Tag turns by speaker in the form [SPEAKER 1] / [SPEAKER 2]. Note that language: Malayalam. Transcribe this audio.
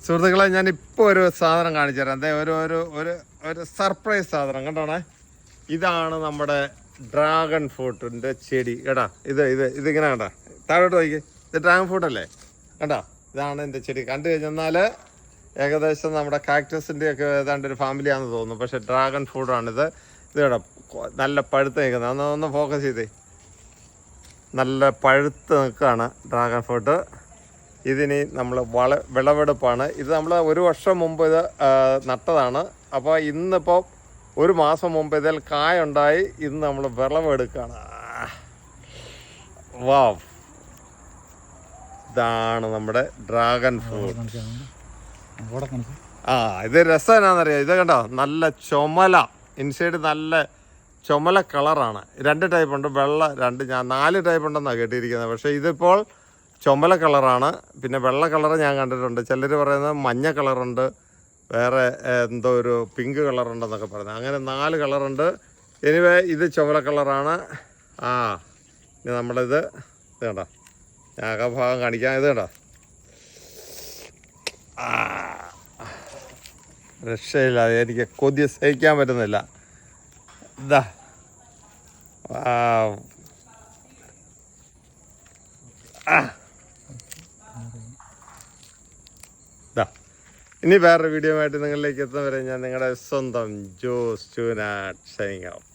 [SPEAKER 1] സുഹൃത്തുക്കളെ, ഞാനിപ്പോൾ ഒരു സാധനം കാണിച്ചു തരാം. അതെ, ഒരു സർപ്രൈസ് സാധനം കണ്ടോണേ. ഇതാണ് നമ്മുടെ ഡ്രാഗൺ ഫ്രൂട്ടിൻ്റെ ചെടി. കേട്ടാ, ഇതിങ്ങനെ കണ്ടാ, താഴോട്ട് നോക്കി. ഇത് ഡ്രാഗൺ ഫ്രൂട്ട് അല്ലേ? കണ്ടാ, ഇതാണ് എൻ്റെ ചെടി. കണ്ടു കഴിഞ്ഞാൽ ഏകദേശം നമ്മുടെ കാക്ടസിൻ്റെ ഒക്കെ ഏതാണ്ട് ഒരു ഫാമിലിയാണെന്ന് തോന്നുന്നു. പക്ഷേ ഡ്രാഗൺ ഫ്രൂട്ടാണിത്. ഇത് കേട്ടോ, നല്ല പഴുത്ത് നിൽക്കുന്നത്. ഒന്ന് ഫോക്കസ് ചെയ്തേ. നല്ല പഴുത്ത് നിൽക്കുകയാണ് ഡ്രാഗൺ ഫ്രൂട്ട്. ഇതിനി നമ്മൾ വിളവെടുപ്പാണ്. ഇത് നമ്മൾ 1 വർഷം മുമ്പ് ഇത് നട്ടതാണ്. അപ്പോൾ ഇന്നിപ്പോൾ 1 മാസം മുമ്പ് ഇതിൽ കായുണ്ടായി. ഇന്ന് നമ്മൾ വിളവെടുക്കുകയാണ്. വാവ്, ഇതാണ് നമ്മുടെ ഡ്രാഗൺ ഫ്രൂട്ട്. ഇത് രസം എന്നാന്നറിയാം. ഇത് കണ്ടോ, നല്ല ചുമല ഇൻസൈഡ്, നല്ല ചുമല കളറാണ്. 2 ടൈപ്പ് ഉണ്ട്, വെള്ള 2, ഞാൻ 4 ടൈപ്പ് ഉണ്ടെന്നാണ് കേട്ടിരിക്കുന്നത്. പക്ഷേ ഇതിപ്പോൾ ചുമല കളറാണ്. പിന്നെ വെള്ള കളറ് ഞാൻ കണ്ടിട്ടുണ്ട്. ചിലർ പറയുന്നത് മഞ്ഞ കളറുണ്ട്, വേറെ എന്തോ ഒരു പിങ്ക് കളറുണ്ടെന്നൊക്കെ പറയുന്നത്. അങ്ങനെ 4 കളറുണ്ട്. എനിവേ ഇത് ചുമല കളറാണ്. ഇനി നമ്മളിത് കണ്ടോ, ഞാൻ ഭാഗം കാണിക്കാം. ഇത് കണ്ടോ, രക്ഷയില്ല. എനിക്ക് കൊതി സഹിക്കാൻ പറ്റുന്നില്ല. ഇതാ, ഇനി വേറൊരു വീഡിയോ ആയിട്ട് നിങ്ങളിലേക്ക് എത്തുന്നവരെ ഞാൻ നിങ്ങളുടെ സ്വന്തം ജോസ് ചൂനാട്ട് സൈനിങ് ഔട്ട്.